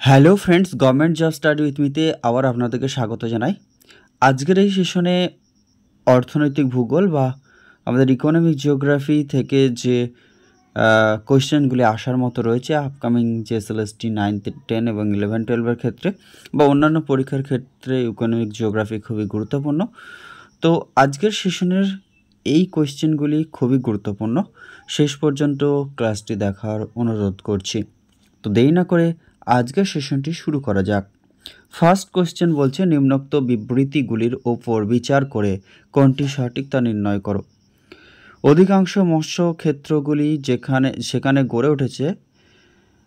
Hello friends, government job study with মিতে আবার আপনাদেরকে স্বাগত জানাই। আজকের এই সেশনে অর্থনৈতিক ভূগোল বা আমাদের ইকোনমিক জিওগ্রাফি থেকে যে কোয়েশ্চেনগুলি আসার মতো রয়েছে আপকামিং যে এসএলএসটি 9, 10 এবং 11, 12-এর ক্ষেত্রে বা অন্যান্য পরীক্ষার ক্ষেত্রে ইকোনমিক জিওগ্রাফি খুবই গুরুত্বপূর্ণ। তো আজকের সেশনের এই কোয়েশ্চেনগুলি খুবই গুরুত্বপূর্ণ। শেষ পর্যন্ত ক্লাসটি দেখার অনুরোধ করছি। তো দেরি না করে আজকের সেশনটি শুরু করা যাক। ফার্স্ট কোয়েশ্চেন বলছে, নিম্নোক্ত বিবৃতিগুলির ওপর বিচার করে কোনটি সঠিক তা নির্ণয় করো। অধিকাংশ মৎস্য ক্ষেত্রগুলি সেখানে গড়ে উঠেছে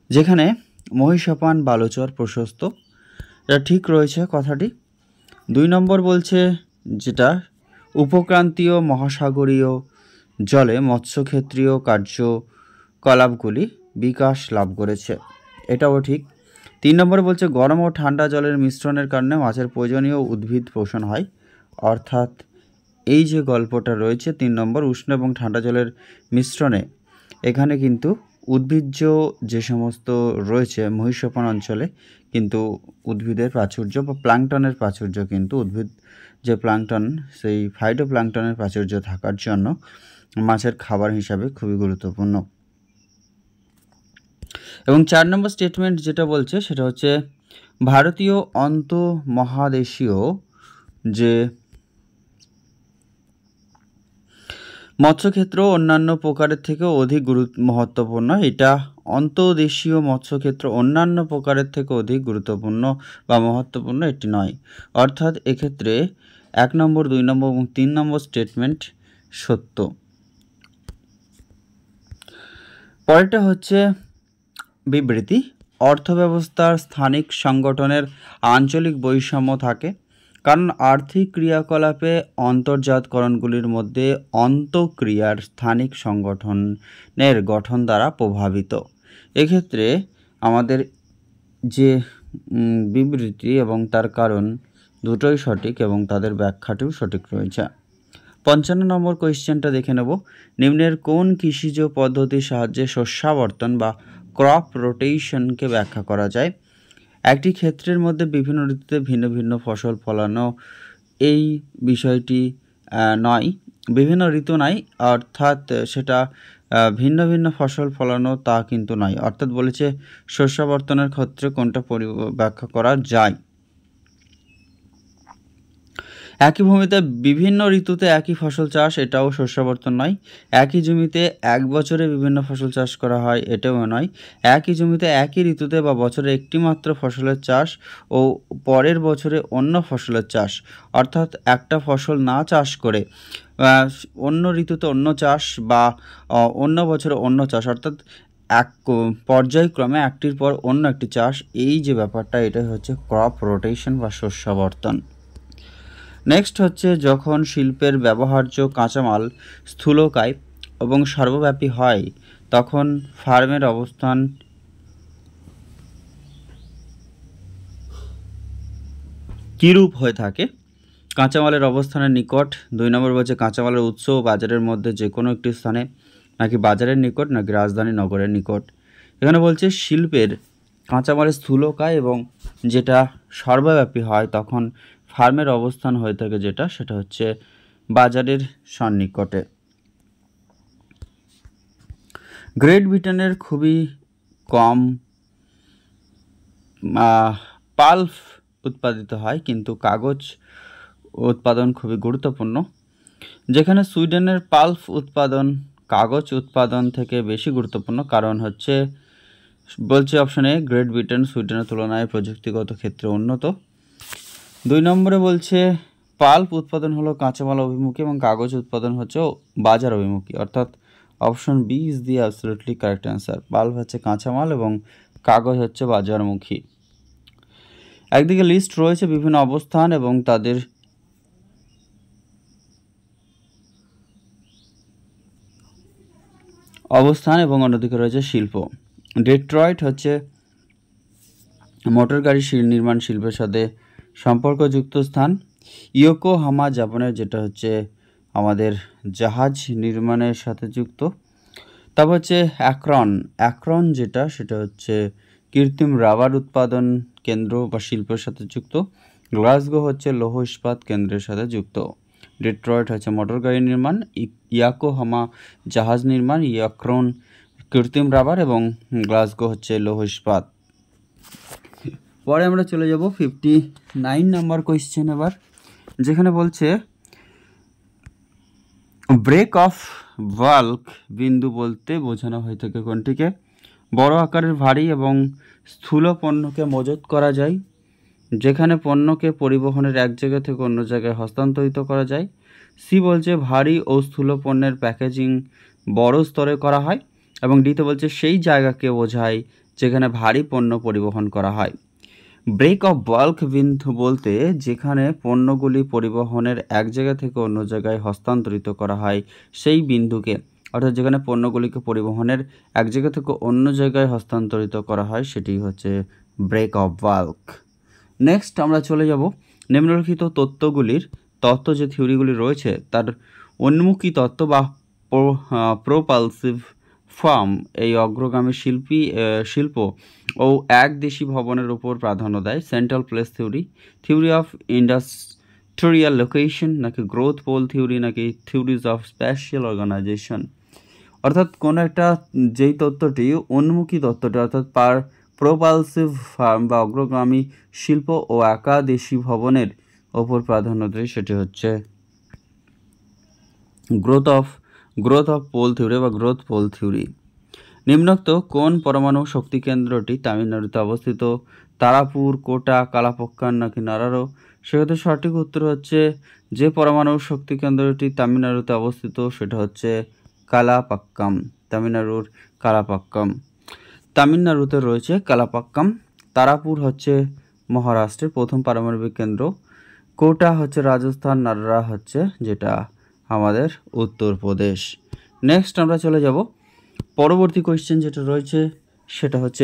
যেখানে মহিষাপান বালুচর প্রশস্ত। এটা ঠিক রয়েছে কথাটি। 2 নম্বর বলছে যেটা উপক্রান্তীয় মহাসাগরীয় জলে মৎস্যক্ষেত্রীয় কার্যকলাপগুলি বিকাশ লাভ করেছে, এটাও ঠিক। 3 নম্বরে বলছে গরম ও ঠান্ডা জলের মিশ্রণের কারণে মাছের প্রয়োজনীয় উদ্ভিদ পোষণ হয়। অর্থাৎ এই যে গল্পটা রয়েছে 3 নম্বর, উষ্ণ এবং ঠান্ডা জলের মিশ্রণে এখানে কিন্তু উদ্ভিজ্জ যে সমস্ত রয়েছে মহিষাপান অঞ্চলে কিন্তু উদ্ভিদের প্রাচুর্য বা প্লাঙ্কটনের প্রাচুর্য, কিন্তু উদ্ভিদ যে প্লাঙ্কটন সেই ফাইটোপ্লাঙ্কটনের প্রাচুর্য থাকার জন্য মাছের খাবার হিসাবে খুবই গুরুত্বপূর্ণ। এবং 4 নম্বর স্টেটমেন্ট যেটা বলছে সেটা হচ্ছে ভারতীয় আন্তঃমহাদেশীয় যে মৎস্যক্ষেত্র অন্যান্য প্রকারের থেকে অধিক মহত্বপূর্ণ। এটা অন্তর্দেশীয় মৎস্যক্ষেত্র অন্যান্য প্রকারের থেকে অধিক গুরুত্বপূর্ণ বা মহত্বপূর্ণ এটি নয়। অর্থাৎ এক্ষেত্রে 1 নম্বর, 2 নম্বর এবং 3 নম্বর স্টেটমেন্ট সত্য। পরেরটা হচ্ছে বিবৃতি, অর্থব্যবস্থার স্থানিক সংগঠনের আঞ্চলিক বৈষম্য থাকে কারণ আর্থিক ক্রিয়াকলাপে অন্তর্জাতকরণগুলির মধ্যে অন্তঃক্রিয়ার স্থানিক সংগঠনের গঠন দ্বারা প্রভাবিত। এক্ষেত্রে আমাদের যে বিবৃতি এবং তার কারণ দুটোই সঠিক এবং তাদের ব্যাখ্যাটিও সঠিক রয়েছে। 55 নম্বর কোয়েশ্চেনটা দেখে নেব, নিম্নের কোন কৃষিজ পদ্ধতির সাহায্যে শস্যাবর্তন বা ক্রপ রোটেশনকে ব্যাখ্যা করা যায়। একটি ক্ষেত্রের মধ্যে বিভিন্ন ঋতুতে ভিন্ন ভিন্ন ফসল ফলানো, এই বিষয়টি নয়, বিভিন্ন ঋতু নাই, অর্থাৎ সেটা ভিন্ন ভিন্ন ফসল ফলানো তা কিন্তু নয়। অর্থাৎ বলেছে শস্যাবর্তনের ক্ষেত্রে কোনটা ব্যাখ্যা করা যায়। একই ভূমিতে বিভিন্ন ঋতুতে একই ফসল চাষ, এটাও শস্যাবর্তন নয়। একই জমিতে এক বছরে বিভিন্ন ফসল চাষ করা হয়, এটাও নয়। একই জমিতে একই ঋতুতে বা বছরে একটি মাত্র ফসলের চাষ ও পরের বছরে অন্য ফসলের চাষ, অর্থাৎ একটা ফসল না চাষ করে অন্য ঋতুতে অন্য চাষ বা অন্য বছরে অন্য চাষ, অর্থাৎ এক পর্যায়ক্রমে একটির পর অন্য একটি চাষ, এই যে ব্যাপারটা এটাই হচ্ছে ক্রপ রোটেশন বা শস্যাবর্তন। নেক্সট হচ্ছে যখন শিল্পের ব্যবহার্য কাঁচামাল স্থূলকায় এবং সর্বব্যাপী হয় তখন ফার্মের অবস্থান কীরূপ হয়ে থাকে। কাঁচামালের অবস্থানের নিকট। 2 নম্বর বলছে কাঁচামালের উৎস ও বাজারের মধ্যে যে কোনো একটি স্থানে, নাকি বাজারের নিকট নাকি রাজধানী নগরের নিকট। এখানে বলছে শিল্পের কাঁচামালের স্থূলকায় এবং যেটা সর্বব্যাপী হয় তখন ফার্মের অবস্থান হয়ে থাকে যেটা, সেটা হচ্ছে বাজারের সন্নিকটে। গ্রেট ব্রিটেনের খুবই কম পাল্প উৎপাদিত হয়, কিন্তু কাগজ উৎপাদন খুবই গুরুত্বপূর্ণ। যেখানে সুইডেনের পাল্প উৎপাদন কাগজ উৎপাদন থেকে বেশি গুরুত্বপূর্ণ, কারণ হচ্ছে বলছে অপশনে গ্রেট ব্রিটেন সুইডেনের তুলনায় প্রযুক্তিগত ক্ষেত্রে উন্নত। 2 নম্বরে বলছে পাল্প উৎপাদন হলো কাঁচামাল অভিমুখী এবং কাগজ উৎপাদন হচ্ছে বাজার অভিমুখী, অর্থাৎ option B is the absolutely correct answer. Pulp হচ্ছে কাঁচামাল এবং কাগজ হচ্ছে বাজারমুখী। একদিকে লিস্ট রয়েছে বিভিন্ন অবস্থান এবং তাদের অবস্থান এবং অন্যদিকে রয়েছে শিল্প। ডেট্রয়েট হচ্ছে মোটর গাড়ি নির্মাণ শিল্পের সাথে সম্পর্কযুক্ত স্থান। ইয়োকোহামা জাপানের, যেটা হচ্ছে আমাদের জাহাজ নির্মাণের সাথে যুক্ত। তারপর হচ্ছে অ্যাক্রন যেটা, সেটা হচ্ছে কৃত্রিম রাবার উৎপাদন কেন্দ্র বা শিল্পের সাথে যুক্ত। গ্লাসগো হচ্ছে লৌহ ইস্পাত কেন্দ্রের সাথে যুক্ত। ডিট্রয়েট হচ্ছে মোটর গাড়ি নির্মাণ। ইয়াকোহামা জাহাজ নির্মাণ। ইয়ক্রন কৃত্রিম রাবার এবং গ্লাসগো হচ্ছে লৌহ ইস্পাত। পরে আমরা চলে যাব 59 নাম্বার কোয়েশ্চেন এবার, যেখানে বলছে ব্রেক অফ বাল্ক বিন্দু বলতে বোঝানো হয়ে থাকে কোনটিকে? বড় আকারের ভারী এবং স্থূল পণ্যকে মজুত করা যায়, যেখানে পণ্যকে পরিবহনের এক জায়গা থেকে অন্য জায়গায় হস্তান্তরিত করা যায়। সি বলছে ভারী ও স্থূল পণ্যের প্যাকেজিং বড় স্তরে করা হয়। এবং ডিতে বলছে সেই জায়গাকে বোঝায় যেখানে ভারী পণ্য পরিবহন করা হয়। ব্রেক অফ বাল্ক বিন্দু বলতে যেখানে পণ্যগুলি পরিবহনের এক জায়গা থেকে অন্য জায়গায় হস্তান্তরিত করা হয় সেই বিন্দুকে, অর্থাৎ যেখানে পণ্যগুলিকে পরিবহনের এক জায়গা থেকে অন্য জায়গায় হস্তান্তরিত করা হয় সেটি হচ্ছে ব্রেক অফ বাল্ক। নেক্সট আমরা চলে যাব নিম্নলিখিত তত্ত্ব যে থিওরিগুলি রয়েছে তার উন্মুখী তত্ত্ব বা প্রোপালসিভ ফার্ম এই অগ্রগামী শিল্প ও একদেশী ভবনের উপর প্রাধান্য দেয়। Central place theory of industrial location, নাকি গ্রোথ পোল থিওরি, নাকি থিওরিজ অফ স্পেশাল অর্গানাইজেশন। অর্থাৎ কোনো একটা যেই তত্ত্বটি উন্মুখী তত্ত্বটি অর্থাৎ প্রোপালসিভ ফার্ম বা অগ্রগামী শিল্প ও একাদেশী ভবনের ওপর প্রাধান্য দেয় সেটি হচ্ছে গ্রোথ অফ পোল থিওরি বা গ্রোথ পোল থিওরি। নিম্নোক্ত কোন পরমাণু শক্তি কেন্দ্রটি তামিলনাড়ুতে অবস্থিত? তারাপুর, কোটা, কালাপক্কাম নাকি নারারো? সেক্ষেত্রে সঠিক উত্তর হচ্ছে যে পরমাণু শক্তি কেন্দ্রটি তামিলনাড়ুতে অবস্থিত সেটা হচ্ছে কালাপাক্কাম, তামিলনাড়ুর কালাপাক্কাম। তামিলনাড়ুতে রয়েছে কালাপাক্কাম। তারাপুর হচ্ছে মহারাষ্ট্রের প্রথম পারমাণবিক কেন্দ্র। কোটা হচ্ছে রাজস্থান, নাররা হচ্ছে যেটা আমাদের উত্তরপ্রদেশ। নেক্সট আমরা চলে যাব পরবর্তী কোয়েশ্চেন যেটা রয়েছে সেটা হচ্ছে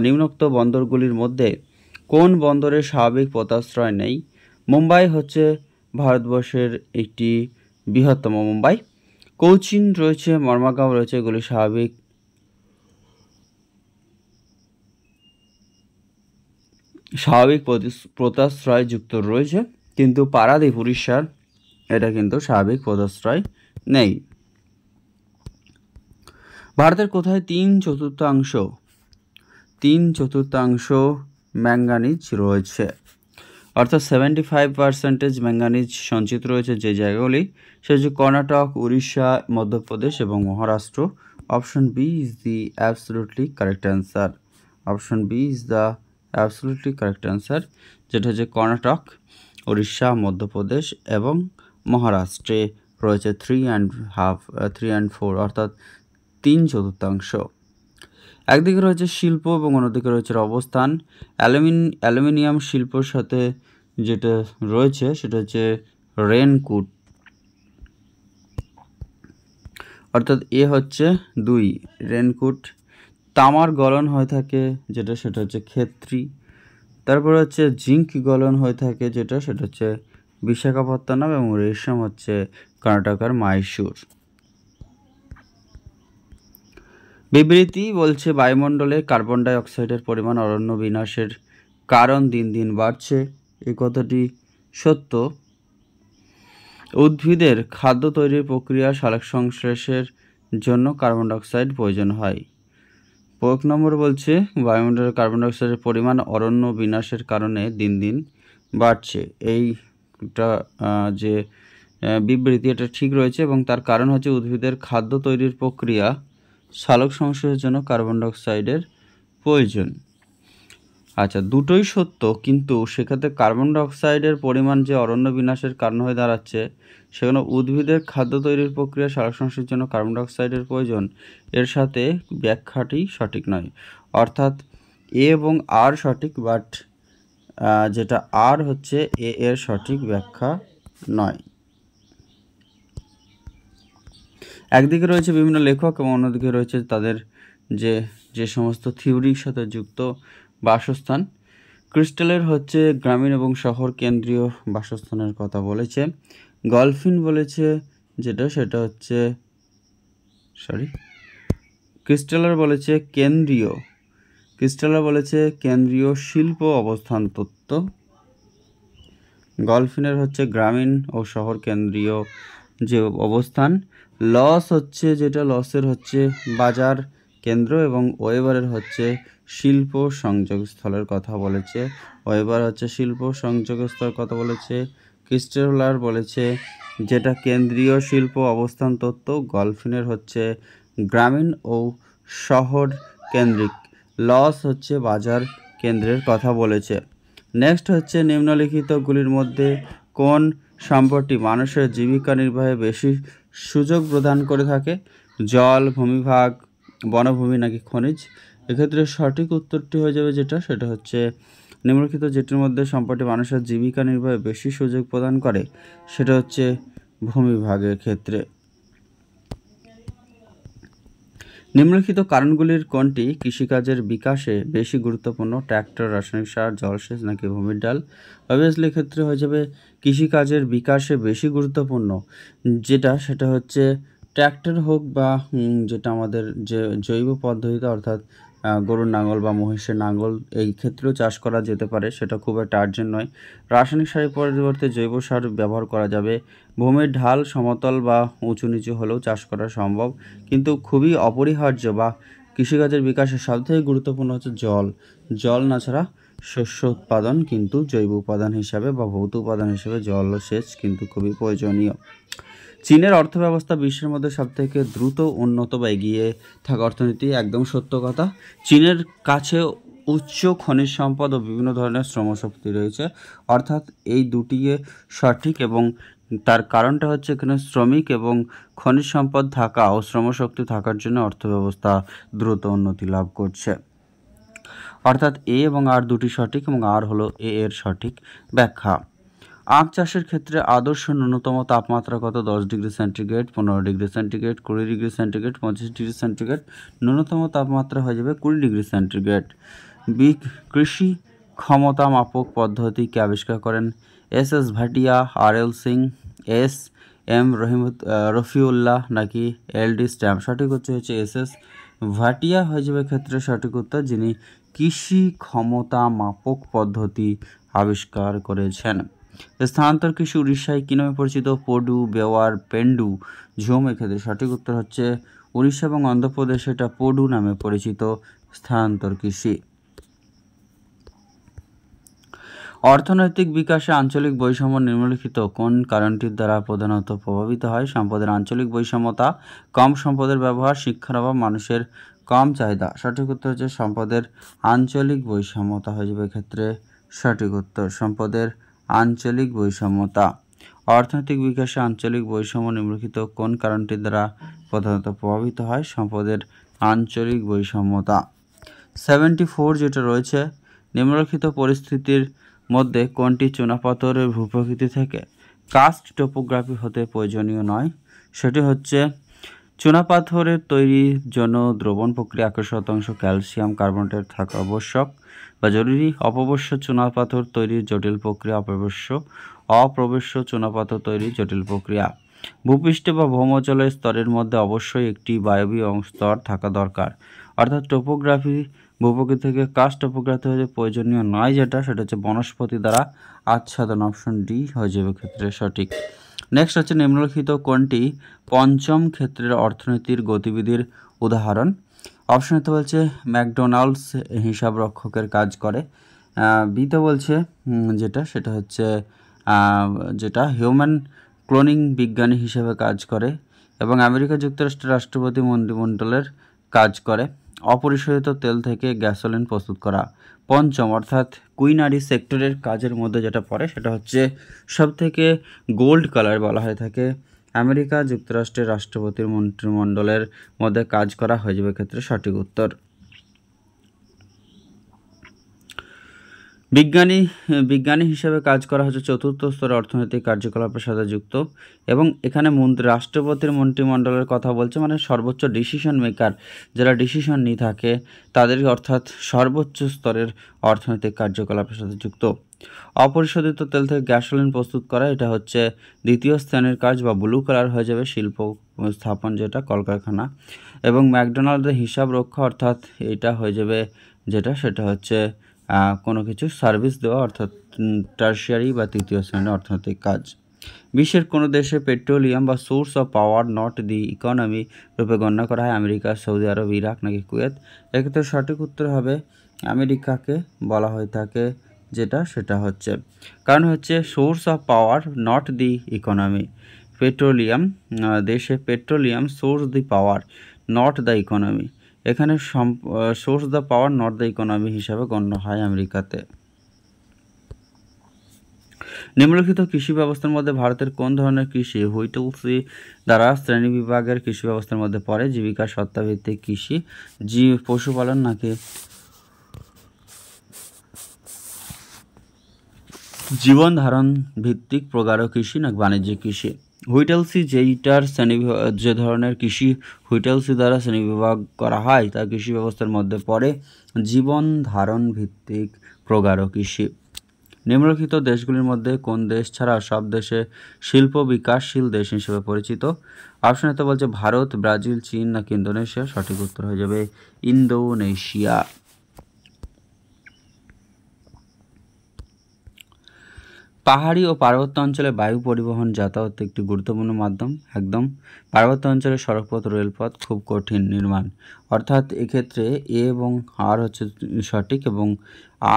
নিম্নোক্ত বন্দরগুলির মধ্যে কোন বন্দরের স্বাভাবিক পোতাশ্রয় নেই? মুম্বাই হচ্ছে ভারতবর্ষের একটি বৃহত্তম মুম্বাই। কোচিন রয়েছে, মর্মাগাঁও রয়েছে, এগুলি স্বাভাবিক পোতাশ্রয় যুক্ত রয়েছে, কিন্তু পারাদীপ উড়িষ্যার এটা কিন্তু স্বাভাবিক পোতাশ্রয় নেই। ভারতের কোথায় 3/4 ম্যাঙ্গানিজ রয়েছে? অর্থাৎ 75% ম্যাঙ্গানিজ সঞ্চিত রয়েছে যে জায়গাগুলি সে হচ্ছে কর্ণাটক, উড়িষ্যা, মধ্যপ্রদেশ এবং Maharashtra. Option B is the absolutely correct answer. Option B is the absolutely correct answer, যেটা হচ্ছে কর্ণাটক, উড়িষ্যা, মধ্যপ্রদেশ এবং মহারাষ্ট্রে রয়েছে 3.4 অর্থাৎ 3/4। একদিকে রয়েছে শিল্প এবং অন্যদিকে রয়েছে অবস্থান। অ্যালুমিনিয়াম শিল্পর সাথে যেটা রয়েছে সেটা হচ্ছে রেনকুট, অর্থাৎ এ হচ্ছে 2 রেনকুট। তামার গলন হয়ে থাকে সেটা হচ্ছে ক্ষেত্রী। তারপর হচ্ছে জিঙ্ক গলন হয়ে থাকে সেটা হচ্ছে বিশাখাপত্তনম এবং রেশম হচ্ছে কর্ণাটকের মাইসুর। বিবৃতি বলছে বায়ুমণ্ডলে কার্বন ডাই অক্সাইডের পরিমাণ অরণ্য বিনাশের কারণ দিন দিন বাড়ছে। এই কথাটি সত্য। উদ্ভিদের খাদ্য তৈরির প্রক্রিয়া সালোকসংশ্লেষের জন্য কার্বন ডাই অক্সাইড প্রয়োজন হয়। প্রয়োগ নম্বর বলছে বায়ুমণ্ডলে কার্বন ডাই অক্সাইডের পরিমাণ অরণ্য বিনাশের কারণে দিন দিন বাড়ছে। এইটা যে বিবৃতি এটা ঠিক রয়েছে এবং তার কারণ হচ্ছে উদ্ভিদের খাদ্য তৈরির প্রক্রিয়া সালোকসংশ্লেষের জন্য কার্বন ডাই অক্সাইডের প্রয়োজন। আচ্ছা, দুটোই সত্য, কিন্তু সেক্ষেত্রে কার্বন ডাই অক্সাইডের পরিমাণ যে অরণ্য বিনাশের কারণ হয়ে দাঁড়াচ্ছে সেখানে উদ্ভিদের খাদ্য তৈরির প্রক্রিয়া সালোকসংশ্লেষের জন্য কার্বন ডাই অক্সাইডের প্রয়োজন, এর সাথে ব্যাখ্যাটি সঠিক নয়। অর্থাৎ এ এবং আর সঠিক, বাট যেটা আর হচ্ছে এ এর সঠিক ব্যাখ্যা নয়। একদিকে রয়েছে বিভিন্ন লেখক এবং অন্যদিকে রয়েছে তাদের যে সমস্ত থিওরির সাথে যুক্ত বাসস্থান। ক্রিস্টালের হচ্ছে গ্রামীণ এবং শহর কেন্দ্রীয় বাসস্থানের কথা বলেছে। গলফিন বলেছে সেটা হচ্ছে ক্রিস্টালের বলেছে কেন্দ্রীয় ক্রিস্টালার বলেছে কেন্দ্রীয় শিল্প অবস্থান তত্ত্ব। গলফিনের হচ্ছে গ্রামীণ ও শহর কেন্দ্রীয় যে অবস্থান। লস হচ্ছে যেটা লসের হচ্ছে বাজার কেন্দ্র, এবং ওয়েবারের হচ্ছে শিল্প সংযোগস্থলের কথা বলেছে। ওয়েবার হচ্ছে শিল্প সংযোগস্থলের কথা বলেছে। ক্রিস্টালার বলেছে যেটা কেন্দ্রীয় শিল্প অবস্থান তত্ত্ব। গলফিনের হচ্ছে গ্রামীণ ও শহর কেন্দ্রিক। লস হচ্ছে বাজার কেন্দ্রের কথা বলেছে। নেক্সট হচ্ছে নিম্নলিখিতগুলির মধ্যে কোন সম্পদটি মানুষের জীবিকা নির্বাহে বেশি সুযোগ প্রদান করে থাকে? জল, ভূমিভাগ, বনভূমি নাকি খনিজ? এক্ষেত্রে সঠিক উত্তরটি হয়ে যাবে সেটা হচ্ছে নিম্নলিখিত যেটির মধ্যে সম্পদটি মানুষের জীবিকা নির্বাহে বেশি সুযোগ প্রদান করে সেটা হচ্ছে ভূমিভাগের ক্ষেত্রে। নিম্নলিখিত কারণগুলির কোনটি কৃষিকাজের বিকাশে বেশি গুরুত্বপূর্ণ? ট্র্যাক্টর, রাসায়নিক সার, জলসেচ নাকি ভূমির ডাল? অবভিয়াসলি ক্ষেত্রে হয়ে যাবে কৃষিকাজের বিকাশে বেশি গুরুত্বপূর্ণ সেটা হচ্ছে ট্র্যাক্টর হোক বা যেটা আমাদের যে জৈব পদ্ধতিতে অর্থাৎ গরুর নাঙল বা মহিষের নাঙল এই ক্ষেত্রেও চাষ করা যেতে পারে, সেটা খুব একটা আর্জেন্ট নয়। রাসায়নিক সারের পরিবর্তে জৈব সার ব্যবহার করা যাবে। ভূমির ঢাল সমতল বা উঁচু নিচু হলেও চাষ করা সম্ভব, কিন্তু খুবই অপরিহার্য বা কৃষিকাজের বিকাশে সবথেকে গুরুত্বপূর্ণ হচ্ছে জল। জল না ছাড়া শস্য উৎপাদন কিন্তু জৈব উপাদান হিসাবে বা ভৌত উপাদান হিসাবে জলসেচ কিন্তু খুবই প্রয়োজনীয়। চীনের অর্থব্যবস্থা বিশ্বের মধ্যে সবথেকে দ্রুত উন্নত বা এগিয়ে থাকা অর্থনীতি। একদম সত্য কথা। চীনের কাছে উচ্চ খনিজ সম্পদ ও বিভিন্ন ধরনের শ্রমশক্তি রয়েছে, অর্থাৎ এই দুটি সঠিক, এবং তার কারণটা হচ্ছে এখানে শ্রমিক এবং খনিজ সম্পদ থাকা ও শ্রমশক্তি থাকার জন্য অর্থব্যবস্থা দ্রুত উন্নতি লাভ করছে। অর্থাৎ এ এবং আর দুটি সঠিক, এবং আর হলো এ এর সঠিক ব্যাখ্যা। আখ চাষের ক্ষেত্রে আদর্শ ন্যূনতম তাপমাত্রা কত? 10 degree centigrade, 15 degree centigrade, 20 degree centigrade, 25 degree centigrade. ন্যূনতম তাপমাত্রা হয়ে যাবে 20 ডিগ্রি সেন্টিগ্রেড। কৃষি ক্ষমতা মাপক পদ্ধতি কে আবিষ্কার করেন? এস এস ভাটিয়া, আর এল সিং, এস এম রফিউল্লাহ নাকি এল ডি স্ট্যাম্প? সঠিক উত্তর হচ্ছে এস এস ভাটিয়া হয়ে যাবে ক্ষেত্রে সঠিক উত্তর, যিনি কৃষি ক্ষমতা মাপক পদ্ধতি আবিষ্কার করেছেন। স্থানান্তর কৃষি উড়িষ্যায় কী নামে পরিচিত? পডু, বেওয়ার, পেন্ডু, ঝুম। এক্ষেত্রে সঠিক উত্তর হচ্ছে উড়িষ্যা এবং অন্ধ্রপ্রদেশে এটা পডু নামে পরিচিত স্থানান্তর কৃষি। অর্থনৈতিক বিকাশে আঞ্চলিক বৈষম্য নিম্নলিখিত কোন কারণটির দ্বারা প্রধানত প্রভাবিত হয়? সম্পদের আঞ্চলিক বৈষম্যতা, কম সম্পদের ব্যবহার, শিক্ষার অভাব, মানুষের কম চাহিদা। সঠিক উত্তর হচ্ছে সম্পদের আঞ্চলিক বৈষম্যতা হয়ে যাবে ক্ষেত্রে সঠিক উত্তর, সম্পদের আঞ্চলিক বৈষম্যতা। অর্থনৈতিক বিকাশে আঞ্চলিক বৈষম্য নিম্নলিখিত কোন কারণটির দ্বারা প্রধানত প্রভাবিত হয়? সম্পদের আঞ্চলিক বৈষম্যতা। 74 যেটা রয়েছে, নিম্নলিখিত পরিস্থিতির মধ্যে কোনটি চুনাপাথরের ভূপ্রকৃতি থেকে কাস্ট টোপোগ্রাফি হতে প্রয়োজনীয় নয়? সেটি হচ্ছে চুনাপাথরের তৈরির জন্য দ্রবণ প্রক্রিয়া 81% ক্যালসিয়াম কার্বনেট থাকা আবশ্যক বা জরুরি। অপবশ্য চুনাপাথর তৈরির জটিল প্রক্রিয়া অপ্রবেশ্য চুনাপাথর তৈরির জটিল প্রক্রিয়া। ভূপৃষ্ঠে বা ভৌমজলের স্তরের মধ্যে অবশ্যই একটি বায়বীয় স্তর থাকা দরকার। অর্থাৎ টোপোগ্রাফি ভূপ্রকৃতি থেকে কাস্ট টোপোগ্রাফি হয়ে প্রয়োজনীয় নয়, সেটা হচ্ছে বনস্পতি দ্বারা আচ্ছাদন। অপশন ডি হয়ে যাবে ক্ষেত্রে সঠিক। নেক্সট হচ্ছে নিম্নলিখিত কোনটি পঞ্চম ক্ষেত্রের অর্থনীতির গতিবিধির উদাহরণ? অপশনতে বলছে ম্যাকডোনাল্ডস হিসাব রক্ষকের কাজ করে। বিতে বলছে সেটা হচ্ছে যেটা হিউম্যান ক্লোনিং বিজ্ঞানী হিসেবে কাজ করে, এবং আমেরিকা যুক্তরাষ্ট্রের রাষ্ট্রপতি মন্ত্রিমণ্ডলের কাজ করে। অপরিশোধিত তেল থেকে গ্যাসোলিন প্রস্তুত করা। পঞ্চম অর্থাৎ কুইনারি সেক্টরের কাজের মধ্যে যেটা পড়ে সেটা হচ্ছে সবথেকে গোল্ড কালার বলা হয়ে থাকে। আমেরিকা যুক্তরাষ্ট্রের রাষ্ট্রপতির মন্ত্রিমণ্ডলের মধ্যে কাজ করা হয়ে যাবে ক্ষেত্রে সঠিক উত্তর। বিজ্ঞানী হিসেবে কাজ করা হচ্ছে চতুর্থ স্তরের অর্থনৈতিক কার্যকলাপের সাথে যুক্ত, এবং এখানে রাষ্ট্রপতির মন্ত্রিমণ্ডলের কথা বলছে, মানে সর্বোচ্চ ডিসিশন মেকার যারা ডিসিশন নিয়ে থাকে তাদের, অর্থাৎ সর্বোচ্চ স্তরের অর্থনৈতিক কার্যকলাপের সাথে যুক্ত। অপরিশোধিত তেল থেকে গ্যাসোলিন প্রস্তুত করা, এটা হচ্ছে দ্বিতীয় শ্রেণীর কাজ বা ব্লু কালার হয়ে যাবে শিল্প স্থাপন যেটা কলকারখানা। এবং ম্যাকডোনাল্ডের হিসাব রক্ষা, অর্থাৎ এটা হয়ে যাবে যেটা সেটা হচ্ছে কোনো কিছু সার্ভিস দেওয়া, অর্থাৎ টার্সিয়ারি বা তৃতীয় শ্রেণীর অর্থনৈতিক কাজ। বিশ্বের কোনো দেশে পেট্রোলিয়াম বা source of power not the economy রূপে গণ্য করা হয় আমেরিকা, সৌদি আরব, ইরাক নাকি কুয়েত? এক্ষেত্রে সঠিক উত্তর হবে আমেরিকাকে বলা হয়ে থাকে, যেটা সেটা হচ্ছে কারণ হচ্ছে source of power not the economy. Petroleum দেশে petroleum source the power not the economy, এখানে source the power not the economy হিসাবে গণ্য হয় আমেরিকাতে। নিম্নলিখিত কৃষি ব্যবস্থার মধ্যে ভারতের কোন ধরনের কৃষি হুইটেলসি দ্বারা শ্রেণীবিভাগের কৃষি ব্যবস্থার মধ্যে পড়ে? জীবিকা সত্তাভিত্তিক কৃষি, পশুপালন নাকি জীবন ধারণ ভিত্তিক প্রগাঢ় কৃষি নাকি বাণিজ্যিক কৃষি? হুইটেলসি যেইটার যে ধরনের কৃষি হুইটেলসি দ্বারা শ্রেণীবিভাগ করা হয় তা কৃষি ব্যবস্থার মধ্যে পড়ে জীবন ধারণ ভিত্তিক প্রগাঢ় কৃষি। নিম্নলিখিত দেশগুলির মধ্যে কোন দেশ ছাড়া সব দেশে শিল্প বিকাশশীল দেশ হিসেবে পরিচিত? অপশন এতে বলছে ভারত, ব্রাজিল, চীন নাকি ইন্দোনেশিয়া? সঠিক উত্তর হয়ে যাবে ইন্দোনেশিয়া। পাহাড়ি ও পার্বত্য অঞ্চলে বায়ু পরিবহন যাতায়াত একটি গুরুত্বপূর্ণ মাধ্যম। একদম। পার্বত্য অঞ্চলে সড়কপথ রেলপথ খুব কঠিন নির্মাণ, অর্থাৎ এক্ষেত্রে এ এবং আর হচ্ছে সঠিক এবং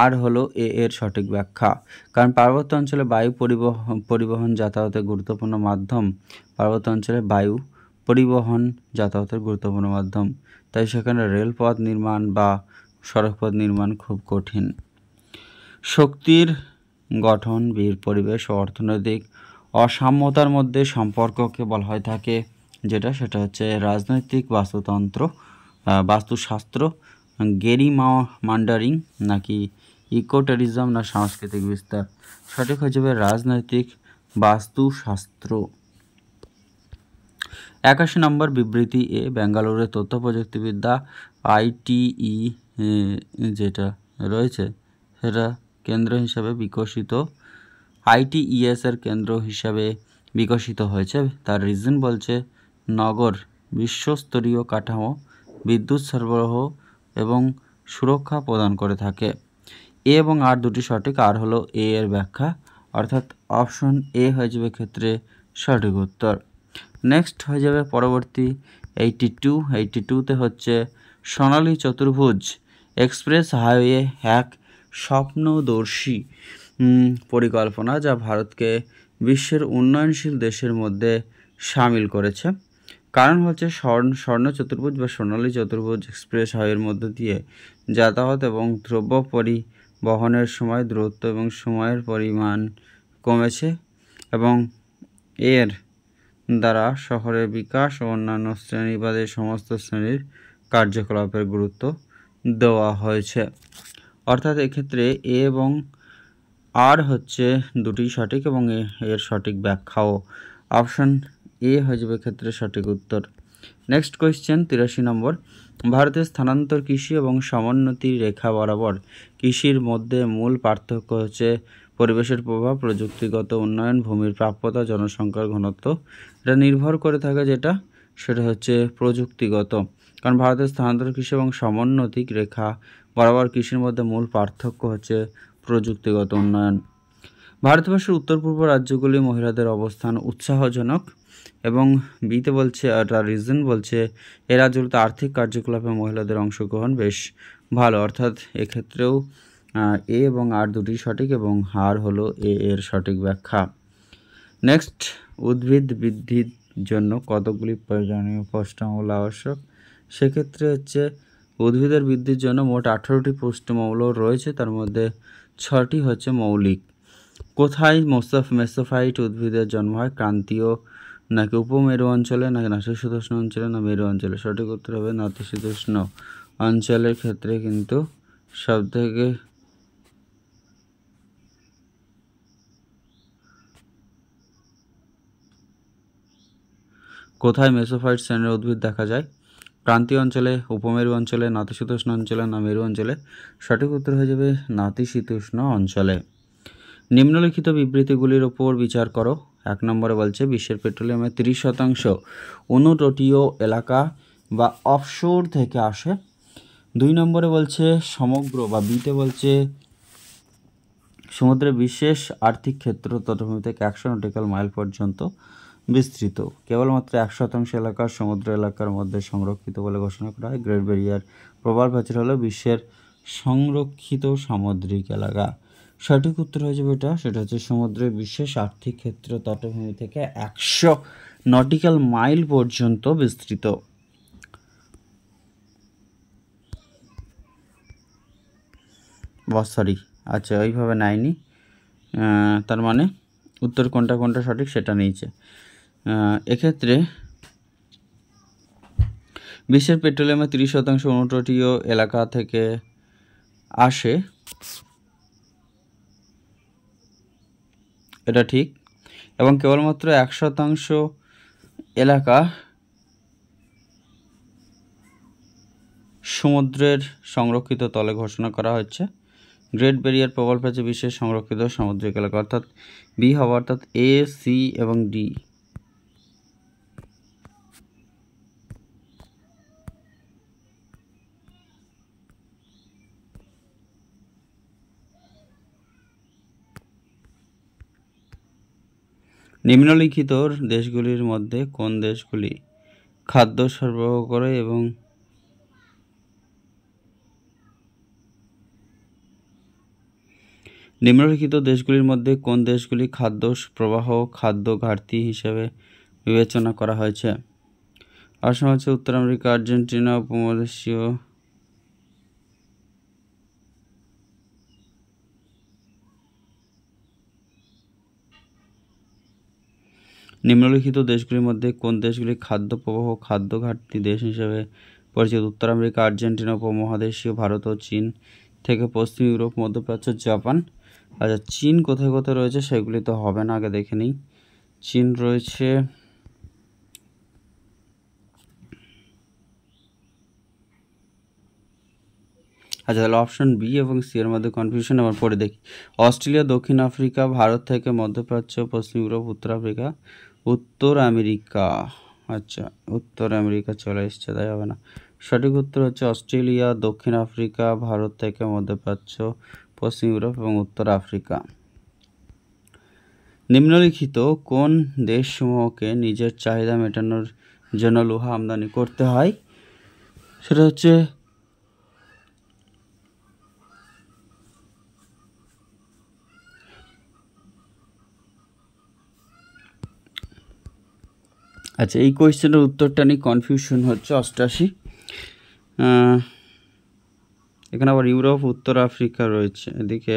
আর হলো এ এর সঠিক ব্যাখ্যা। কারণ পার্বত্য অঞ্চলে বায়ু পরিবহন যাতায়াতের গুরুত্বপূর্ণ মাধ্যম, পার্বত্য অঞ্চলে বায়ু পরিবহন যাতায়াতের গুরুত্বপূর্ণ মাধ্যম, তাই সেখানে রেলপথ নির্মাণ বা সড়কপথ নির্মাণ খুব কঠিন। শক্তির গঠন, পরিবেশ ও অর্থনৈতিক অসাম্যতার মধ্যে সম্পর্ককে বলা হয়ে থাকে, যেটা সেটা হচ্ছে রাজনৈতিক বাস্তুশাস্ত্র, গেরিমান্ডারিং নাকি ইকোট্যুরিজম না সাংস্কৃতিক বিস্তার? সঠিক হয়ে যাবে রাজনৈতিক বাস্তুশাস্ত্র। 81 নম্বর বিবৃতি এ বেঙ্গালুরুর তথ্য প্রযুক্তিবিদ্যা ITE যেটা রয়েছে সেটা কেন্দ্র হিসাবে বিকশিত, ITES এর কেন্দ্র হিসাবে বিকশিত হয়েছে। তার রিজন বলছে নগর বিশ্বস্তরীয় কাঠামো, বিদ্যুৎ সরবরাহ এবং সুরক্ষা প্রদান করে থাকে। এ এবং আর দুটি সঠিক, আর হলো এ এর ব্যাখ্যা, অর্থাৎ অপশন এ হয়ে যাবে ক্ষেত্রে সঠিক উত্তর। নেক্সট হয়ে যাবে পরবর্তী 82তে হচ্ছে সোনালী চতুর্ভুজ এক্সপ্রেস হাইওয়ে এক স্বপ্নদর্শী পরিকল্পনা যা ভারতকে বিশ্বের উন্নয়নশীল দেশের মধ্যে সামিল করেছে। কারণ হচ্ছে স্বর্ণ চতুর্ভুজ বা সোনালী চতুর্ভুজ এক্সপ্রেস হাইওয়ের মধ্য দিয়ে যাতায়াত এবং দ্রব্য পরিবহনের সময় দূরত্ব এবং সময়ের পরিমাণ কমেছে এবং এর দ্বারা শহরের বিকাশ ও অন্যান্য শ্রেণীবাদের সমস্ত শ্রেণীর কার্যকলাপের গুরুত্ব দেওয়া হয়েছে। অর্থাৎ এক্ষেত্রে এ এবং আর হচ্ছে দুটি সঠিক এবং এর সঠিক ব্যাখ্যাও অপশন এ হয়ে যাবে ক্ষেত্রে সঠিক উত্তর। নেক্সট কোয়েশ্চেন 83 নম্বর, ভারতের স্থানান্তর কৃষি এবং সমোন্নতি রেখা বরাবর কৃষির মধ্যে মূল পার্থক্য হচ্ছে পরিবেশের প্রভাব, প্রযুক্তিগত উন্নয়ন, ভূমির প্রাপ্যতা, জনসংখ্যার ঘনত্ব। এটা নির্ভর করে থাকে যেটা সেটা হচ্ছে প্রযুক্তিগত, কারণ ভারতের স্থানান্তর কৃষি এবং সমোন্নতি রেখা বরাবর কৃষির মধ্যে মূল পার্থক্য হচ্ছে প্রযুক্তিগত উন্নয়ন। ভারতবর্ষের উত্তর পূর্ব রাজ্যগুলি মহিলাদের অবস্থান উৎসাহজনক এবং বিতে বলছে তার রিজন বলছে এ রাজ্যগুলিতে আর্থিক কার্যকলাপে মহিলাদের অংশগ্রহণ বেশ ভালো, অর্থাৎ এক্ষেত্রেও এ এবং আর দুটি সঠিক এবং আর হলো এ এর সঠিক ব্যাখ্যা। নেক্সট, উদ্ভিদ বৃদ্ধির জন্য কতগুলি প্রয়োজনীয় পুষ্টিমূল আবশ্যক? সেক্ষেত্রে হচ্ছে উদ্ভিদের বৃদ্ধির জন্য মোট 18টি পুষ্টিমূল রয়েছে, তার মধ্যে 6টি হচ্ছে মৌলিক। কোথায় মেসোফাইট উদ্ভিদের জন্ম হয়? ক্রান্তীয় নাকি উপমেরু অঞ্চলে নাকি নাতিশীতোষ্ণ অঞ্চলে না মেরু অঞ্চলে? সঠিক উত্তর হবে নাতিশীতোষ্ণ অঞ্চলের ক্ষেত্রে কিন্তু সবথেকে কোথায় মেসোফাইট শ্রেণীর উদ্ভিদ দেখা যায়? ক্রান্তীয় অঞ্চলে, উপমেরু অঞ্চলে, নাতিশীতোষ্ণ অঞ্চলে না মেরু অঞ্চলে? সঠিক উত্তর হয়ে যাবে নাতিশীতোষ্ণ অঞ্চলে। নিম্নলিখিত বিবৃতিগুলির ওপর বিচার করো। 1 নম্বরে বলছে বিশ্বের পেট্রোলিয়ামের 30% অনুতটীয় এলাকা বা অফশোর থেকে আসে। 2 নম্বরে বলছে সমগ্র বা বিতে বলছে সমুদ্রের বিশেষ আর্থিক ক্ষেত্র তটভূমি থেকে 100 নটিক্যাল মাইল পর্যন্ত বিস্তৃত, কেবলমাত্র 1% এলাকা সমুদ্র এলাকার মধ্যে সংরক্ষিত বলে ঘোষণা করা হয়। গ্রেট ব্যারিয়ার প্রবাল প্রাচীর হলো বিশ্বের সংরক্ষিত সামুদ্রিক এলাকা। সঠিক উত্তর হয়ে যাবে সেটা হচ্ছে সমুদ্রের বিশেষ আর্থিক ক্ষেত্র তটভূমি থেকে 100 নটিক্যাল মাইল পর্যন্ত বিস্তৃত। সরি, আচ্ছা ওইভাবে নেয়নি, তার মানে উত্তর কোনটা কোনটা সঠিক সেটা নিয়েছে। এক্ষেত্রে বিশ্বের পেট্রোলিয়ামের 30% অনুটটীয় এলাকা থেকে আসে, এটা ঠিক, এবং কেবলমাত্র 1% এলাকা সমুদ্রের সংরক্ষিত তলে ঘোষণা করা হচ্ছে। গ্রেট ব্যারিয়ার প্রবাল প্রাচীর বিশ্বের সংরক্ষিত সামুদ্রিক এলাকা, অর্থাৎ বি হবে, অর্থাৎ এ, সি এবং ডি। নিম্নলিখিত দেশগুলির মধ্যে কোন দেশগুলি খাদ্য সরবরাহ করে এবং নিম্নলিখিত দেশগুলির মধ্যে কোন দেশগুলি খাদ্য প্রবাহ খাদ্য ঘাটতি হিসেবে বিবেচনা করা হয়েছে? আসলে হচ্ছে উত্তর আমেরিকা, আর্জেন্টিনা, উপমহাদেশীয় নিম্নলিখিত দেশগুলির মধ্যে কোন দেশগুলি খাদ্য প্রবাহ খাদ্য ঘাটতি দেশ হিসেবে পরিচিত? উত্তর আমেরিকা, আর্জেন্টিনা, উপমহাদেশীয় ভারত ও চীন থেকে পশ্চিম ইউরোপ, মধ্যপ্রাচ্য, জাপান। আচ্ছা, চীন কোথায় কোথায় রয়েছে সেগুলি তো হবে না, আগে দেখে নিই। চীন রয়েছে আচ্ছা, তাহলে অপশন বি এবং সি এর মধ্যে কনফিউশন, আবার পরে দেখি। অস্ট্রেলিয়া, দক্ষিণ আফ্রিকা, ভারত থেকে মধ্যপ্রাচ্য, পশ্চিম ইউরোপ, উত্তর আফ্রিকা, উত্তর আমেরিকা। আচ্ছা, উত্তর আমেরিকা চলে এসছে, তাই হবে না। সঠিক উত্তর হচ্ছে অস্ট্রেলিয়া, দক্ষিণ আফ্রিকা, ভারত থেকে মধ্যপ্রাচ্য, পশ্চিম ইউরোপ এবং উত্তর আফ্রিকা। নিম্নলিখিত কোন দেশসমূহকে নিজের চাহিদা মেটানোর জন্য লোহা আমদানি করতে হয়? সেটা হচ্ছে আচ্ছা, এই কোয়েশ্চেনের উত্তরটা নিয়ে কনফিউশন হচ্ছে 88। এখানে আবার ইউরোপ, উত্তর আফ্রিকা রয়েছে, এদিকে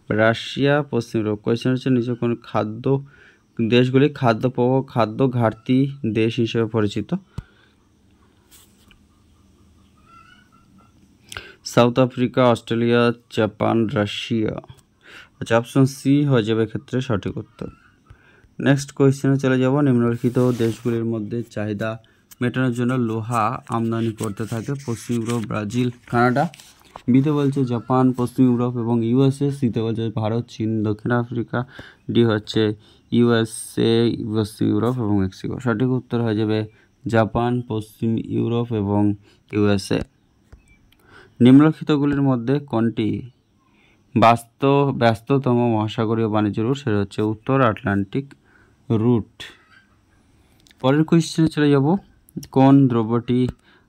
রাশিয়া, পশ্চিম ইউরোপ। কোয়েশ্চেন হচ্ছে নিচে কোন খাদ্য দেশগুলি খাদ্য প্রবাহ খাদ্য ঘাটতি দেশ হিসেবে পরিচিত? South Africa, Australia, Japan, Russia. আচ্ছা, অপশন সি হয়ে যাবে ক্ষেত্রে সঠিক উত্তর। নেক্সট কোয়েশ্চেনে চলে যাব। নিম্নলিখিত দেশগুলির মধ্যে চাহিদা মেটানোর জন্য লোহা আমদানি করতে থাকে পশ্চিম ইউরোপ, ব্রাজিল, কানাডা। বিতে বলছে জাপান, পশ্চিম ইউরোপ এবং ইউএসএ। সিতে বলছে ভারত, চীন, দক্ষিণ আফ্রিকা। ডি হচ্ছে ইউএসএ, পশ্চিম ইউরোপ এবং মেক্সিকো। সঠিক উত্তর হয়ে যাবে জাপান, পশ্চিম ইউরোপ এবং ইউএসএ। নিম্নলিখিতগুলির মধ্যে কোনটি ব্যস্ততম মহাসাগরীয় বাণিজ্য রুট? সেটা হচ্ছে উত্তর আটলান্টিক রুট। পরের কোয়েশ্চেনে চলে যাব। কোন দ্রব্যটি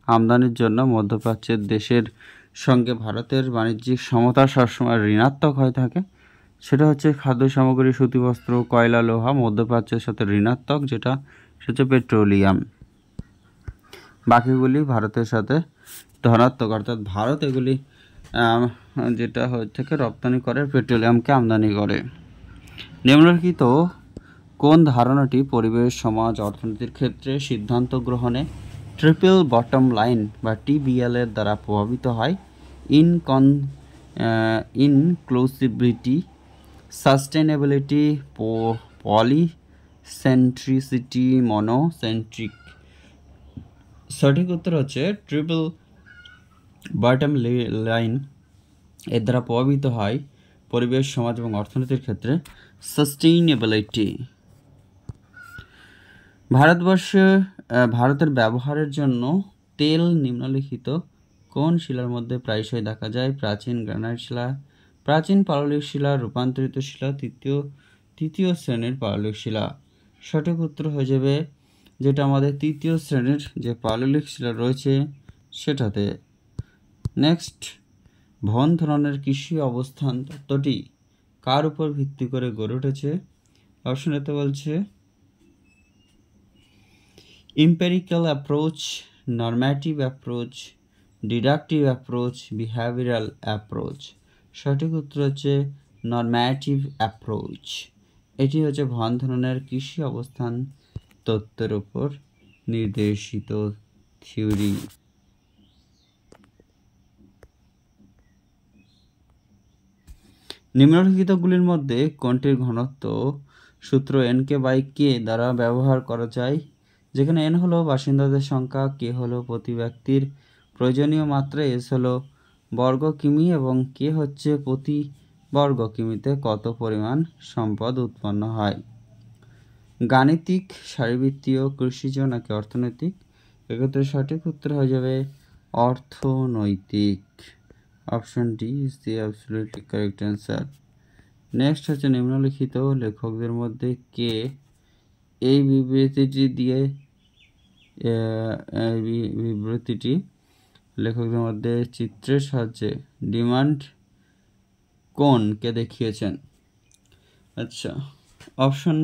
আমদানির জন্য মধ্যপ্রাচ্যের দেশের সঙ্গে ভারতের বাণিজ্যিক সমতা সবসময় ঋণাত্মক হয়ে থাকে? সেটা হচ্ছে খাদ্য সামগ্রী, সুতিবস্ত্র, কয়লা, লোহা। মধ্যপ্রাচ্যের সাথে ঋণাত্মক যেটা সেটা হচ্ছে পেট্রোলিয়াম। বাকিগুলি ভারতের সাথে ধনাত্মক, অর্থাৎ ভারত এগুলি যেটা থেকে রপ্তানি করে পেট্রোলিয়ামকে আমদানি করে। নিম্নলিখিত কোন ধারণাটি পরিবেশ, সমাজ, অর্থনীতির ক্ষেত্রে সিদ্ধান্ত গ্রহণে ট্রিপল বটম লাইন বা টিবিএল এর দ্বারা প্রভাবিত হয়? Inclusivity, sustainability, polycentricity, monocentric. সঠিক উত্তর হচ্ছে ট্রিপল বটম লাইন এর দ্বারা প্রভাবিত হয় পরিবেশ, সমাজ এবং অর্থনীতির ক্ষেত্রে সাস্টেইনেবিলিটি। ভারতের ব্যবহারের জন্য তেল নিম্নলিখিত কোন শিলার মধ্যে প্রায়শই দেখা যায়? প্রাচীন গ্রানাইট শিলা, প্রাচীন পাললিক শিলা, রূপান্তরিত শিলা, তৃতীয় শ্রেণীর পাললিক শিলা। সঠিক উত্তর হয়ে যাবে যেটা আমাদের তৃতীয় শ্রেণীর যে পাললিক শিলা রয়েছে সেটাতে। নেক্সট, ভন ধরনের কৃষি অবস্থান তত্ত্বটি কার উপর ভিত্তি করে গড়ে উঠেছে? অপশন এতে বলছে empirical approach, normative approach, deductive approach, behavioural approach. সঠিক উত্তর হচ্ছে নরম্যাটিভ অ্যাপ্রোচ। এটি হচ্ছে ভন ধরনের কৃষি অবস্থান তত্ত্বের উপর নির্দেশিত থিওরি। নিম্নলিখিতগুলির মধ্যে কোনটির ঘনত্ব সূত্র NK/K দ্বারা ব্যবহার করা যায়? যেখানে n হলো বাসিন্দাদের সংখ্যা, k হলো প্রতি ব্যক্তির প্রয়োজনীয় মাত্রা, s হলো বর্গ কিমি এবং k হচ্ছে প্রতি বর্গ কিমিতে কত পরিমাণ সম্পদ উৎপন্ন হয়। গাণিতিক, শারীরবৃত্তীয়, কৃষিজ নাকি অর্থনৈতিক? এক্ষেত্রে সঠিক উত্তর হয়ে যাবে অর্থনৈতিক। Option D is the absolutely correct answer. Next হচ্ছে নিম্নলিখিত লেখকদের মধ্যে কে এই বিবৃতিটি লেখকদের মধ্যে চিত্রের সাহায্যে ডিমান্ড কোনকে দেখিয়েছেন? আচ্ছা, অপশন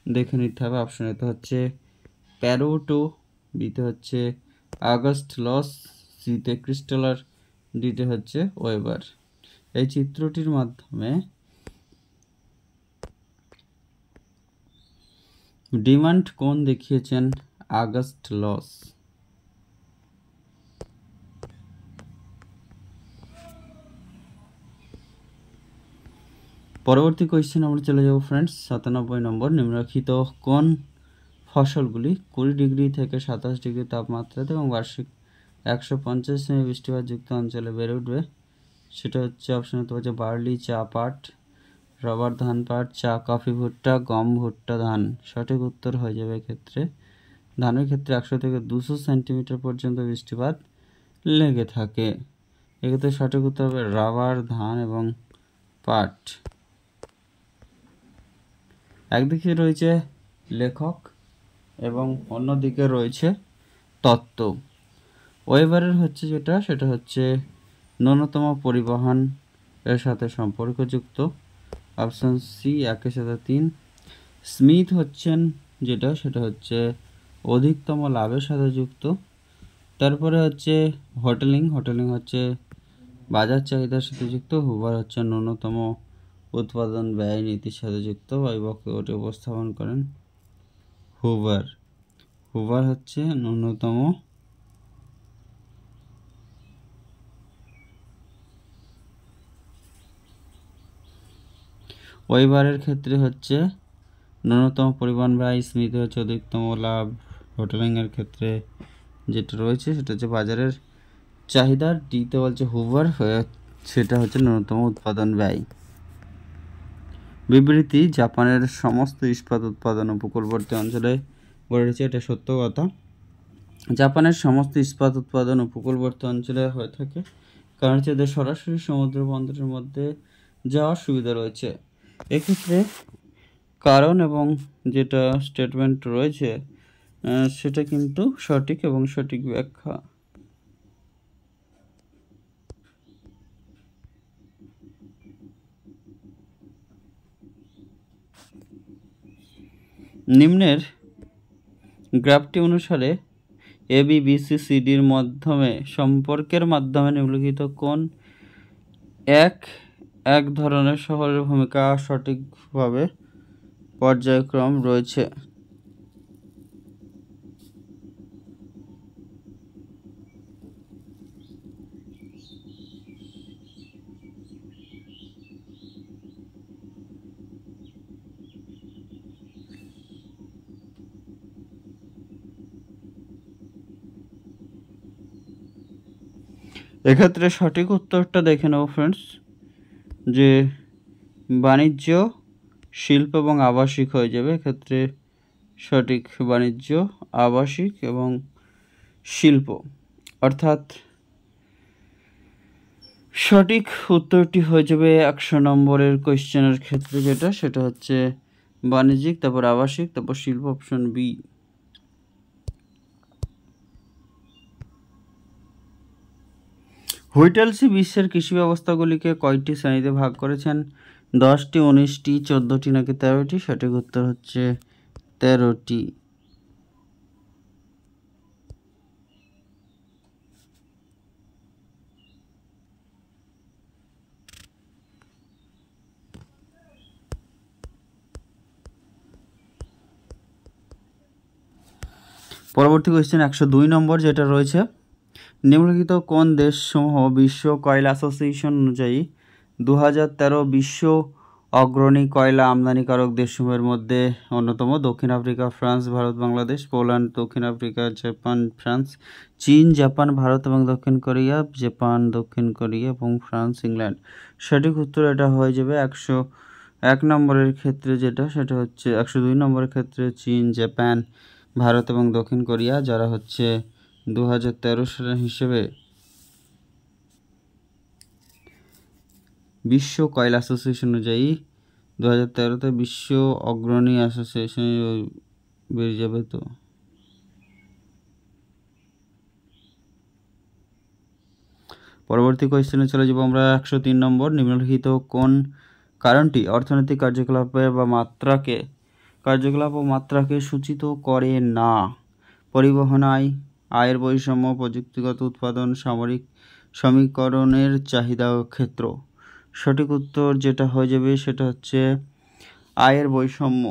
দেখে নিতে হবে। অপশন এতে হচ্ছে প্যারোটো, বিতে হচ্ছে আগস্ট লস, সিতে ক্রিস্টালার, ডিতে হচ্ছে ওয়েবার। এই চিত্রটির মাধ্যমে ডিমান্ড কোন দেখিয়েছেন আগস্ট লস। পরবর্তী কোয়েশ্চেন আমরা চলে যাব ফ্রেন্ডস 97 নম্বর। নিম্নলিখিত কোন ফসলগুলি 20 ডিগ্রি থেকে 27 ডিগ্রি তাপমাত্রাতে এবং বার্ষিক 150 সেমি বৃষ্টিপাত যুক্ত অঞ্চলে বেড়ে উঠবে? সেটা হচ্ছে অপশন হতে পারে বার্লি, চা পাট, রবার ধান পাট, চা কফি ভুট্টা, গম ভুট্টা ধান। সঠিক উত্তর হয়ে যাবে এক্ষেত্রে ধানের ক্ষেত্রে 100 থেকে 200 সেন্টিমিটার পর্যন্ত বৃষ্টিপাত লেগে থাকে। এক্ষেত্রে সঠিক উত্তর হবে রাবার, ধান এবং পাট। একদিকে রয়েছে লেখক এবং অন্যদিকে রয়েছে তত্ত্ব। ওয়েবারের হচ্ছে সেটা হচ্ছে ন্যূনতম পরিবহন এর সাথে সম্পর্কযুক্ত। অপশন সি 1 সাথে 3। স্মিথ হচ্ছেন সেটা হচ্ছে অধিকতম লাভের সাথে যুক্ত। তারপরে হচ্ছে হোটেলিং হচ্ছে বাজার চাহিদার সাথে যুক্ত। হুভার হচ্ছে ন্যূনতম উৎপাদন ব্যয় নীতির সাথে যুক্ত। এই বক্তব্যটি উপস্থাপন করেন হুভার হচ্ছে ন্যূনতম ওয়েবারের ক্ষেত্রে হচ্ছে ন্যূনতম পরিবহন ব্যয়, স্মিথ হচ্ছে অধিকতম লাভ, হোটেলিংয়ের ক্ষেত্রে যেটা রয়েছে সেটা হচ্ছে বাজারের চাহিদা, ডিতে বলছে হুভার সেটা হচ্ছে ন্যূনতম উৎপাদন ব্যয়। বিবৃতি জাপানের সমস্ত ইস্পাত উৎপাদন উপকূলবর্তী অঞ্চলে গড়ে উঠেছে। এটা সত্য কথা। জাপানের সমস্ত ইস্পাত উৎপাদন উপকূলবর্তী অঞ্চলে হয়ে থাকে, কারণ হচ্ছে এদের সরাসরি সমুদ্র বন্দরের মধ্যে যাওয়ার সুবিধা রয়েছে। এক্ষেত্রে কারণ এবং যেটা স্টেটমেন্ট রয়েছে সেটা কিন্তু সঠিক এবং সঠিক ব্যাখ্যা। নিম্নের গ্রাফটি অনুসারে ABBCCDর মাধ্যমে সম্পর্কের মাধ্যমে নিম্নলিখিত কোন এক ধরনের শহরের ভূমিকা সঠিকভাবে পর্যায়ক্রম রয়েছে? এক্ষেত্রে সঠিক উত্তরটা দেখে নেব ফ্রেন্ডস, যে বাণিজ্য, শিল্প এবং আবাসিক হয়ে যাবে। এক্ষেত্রে সঠিক বাণিজ্য, আবাসিক এবং শিল্প। অর্থাৎ সঠিক উত্তরটি হয়ে যাবে 100 নম্বরের কোয়েশ্চেনের ক্ষেত্রে, যেটা সেটা হচ্ছে বাণিজ্যিক, তারপর আবাসিক, তারপর শিল্প, অপশন বি। হুইটেলসি বিশ্বের কৃষি ব্যবস্থাগুলিকে কয়টি শ্রেণীতে ভাগ করেছেন? 10টি, 19টি, 14টি নাকি 13টি? সঠিক উত্তর হচ্ছে 13টি। পরবর্তী কোয়েশ্চেন 102 নম্বর যেটা রয়েছে, নিম্নলিখিত কোন দেশসমূহ বিশ্ব কয়লা অ্যাসোসিয়েশন অনুযায়ী 2013 বিশ্ব অগ্রণী কয়লা আমদানিকারক দেশসমূহের মধ্যে অন্যতম? দক্ষিণ Africa, France, Bharat, Bangladesh, Poland, দক্ষিণ আফ্রিকা, জাপান, ফ্রান্স, চীন, জাপান, ভারত এবং দক্ষিণ কোরিয়া, জাপান, দক্ষিণ কোরিয়া এবং ফ্রান্স, ইংল্যান্ড। সঠিক উত্তর এটা হয়ে যাবে 101 নম্বরের ক্ষেত্রে, যেটা সেটা হচ্ছে 102 নম্বরের ক্ষেত্রে চীন, জাপান, ভারত এবং দক্ষিণ কোরিয়া, যারা হচ্ছে 2013 সালের হিসেবে বিশ্ব কয়লা অ্যাসোসিয়েশন অনুযায়ী 2013-তে বিশ্ব অগ্রণী অ্যাসোসিয়েশন বেরিয়ে যাবে। তো পরবর্তী কোয়েশ্চেনে চলে যাব আমরা 103 নম্বর, নিম্নলিখিত কোন কারণটি অর্থনৈতিক কার্যকলাপ ও মাত্রাকে সূচিত করে না? পরিবহন আয়, আয়ের বৈষম্য, প্রযুক্তিগত উৎপাদন, সমীকরণের চাহিদা ক্ষেত্র। সঠিক উত্তর যেটা হয়ে যাবে সেটা হচ্ছে আয়ের বৈষম্য।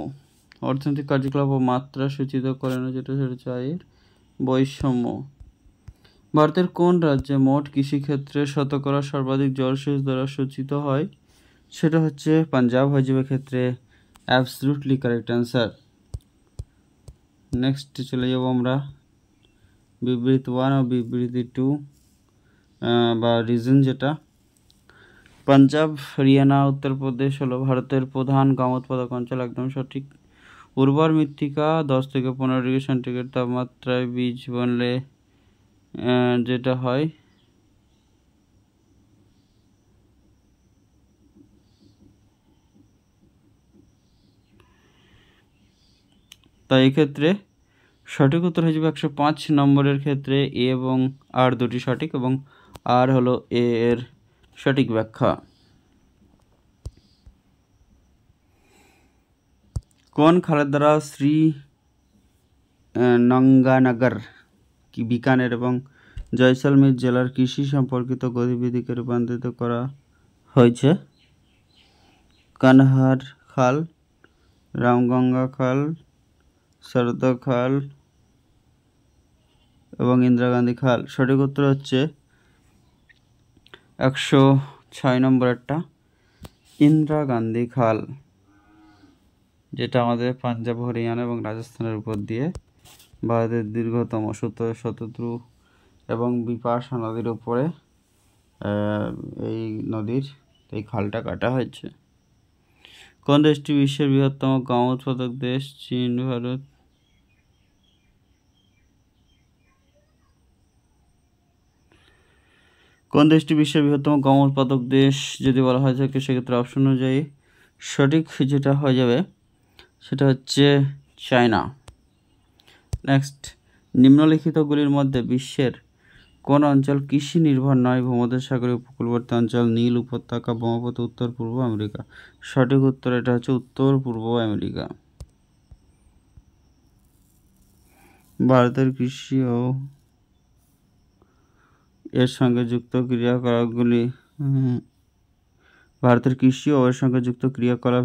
অর্থনৈতিক কার্যকলাপ ও মাত্রা সূচিত করে না, যেটা সেটা হচ্ছে আয়ের বৈষম্য। ভারতের কোন রাজ্যে মোট কৃষিক্ষেত্রে শতকরা সর্বাধিক জলসেচ দ্বারা সূচিত হয়? সেটা হচ্ছে পাঞ্জাব, হয়ে যাবে ক্ষেত্রে অ্যাবসলিউটলি কারেক্ট অ্যান্সার। নেক্সট চলে যাব আমরা বিবৃতি 1 ও বিবৃতি 2 বা রিজন, যেটা পাঞ্জাব, হরিয়ানা, উত্তরপ্রদেশ হলো ভারতের প্রধান গম উৎপাদক অঞ্চল, একদম সঠিক। উর্বর মৃত্তিকা 10 থেকে 15 ডিগ্রি সেন্টিগ্রেড তাপমাত্রায় বীজ বুনলে যেটা হয় তাই এক্ষেত্রে সঠিক উত্তর হয়ে যাবে 105 নম্বরের ক্ষেত্রে এ এবং আর দুটি সঠিক, এবং আর হলো এ এর সঠিক ব্যাখ্যা। কোন খালের দ্বারা শ্রী নঙ্গানগর, বিকানের এবং জয়সলমীর জেলার কৃষি সম্পর্কিত গতিবিধিকে রূপান্তরিত করা হয়েছে? কানহার খাল, রামগঙ্গা খাল, সরদা খাল এবং ইন্দিরা গান্ধী খাল। সঠিক উত্তর হচ্ছে 106 নম্বরেরটা ইন্দিরা গান্ধী খাল, যেটা আমাদের পাঞ্জাব, হরিয়ানা এবং রাজস্থানের উপর দিয়ে ভারতের দীর্ঘতম শতদ্রু এবং বিপাশা নদীর উপরে এই নদীর এই খালটা কাটা হয়েছে। কোন দেশটি বিশ্বের বৃহত্তম গম উৎপাদক দেশ? চীন, ভারত। কোন দেশটি বিশ্বের বৃহত্তম গম উৎপাদক দেশ যদি বলা হয় থাকে, সেক্ষেত্রে অপশন অনুযায়ী সঠিক যেটা হয়ে যাবে সেটা হচ্ছে চায়না। নেক্সট, নিম্নলিখিতগুলির মধ্যে বিশ্বের কোন অঞ্চল কৃষি নির্ভর নয়? ভূমধ্যসাগরীয় উপকূলবর্তী অঞ্চল, নীল উপত্যকা, ব্রহ্মপুত্র, উত্তর পূর্ব আমেরিকা। সঠিক উত্তর এটা হচ্ছে উত্তর পূর্ব আমেরিকা। ভারতের কৃষি ও এর সঙ্গে যুক্ত ক্রিয়াকলাপগুলি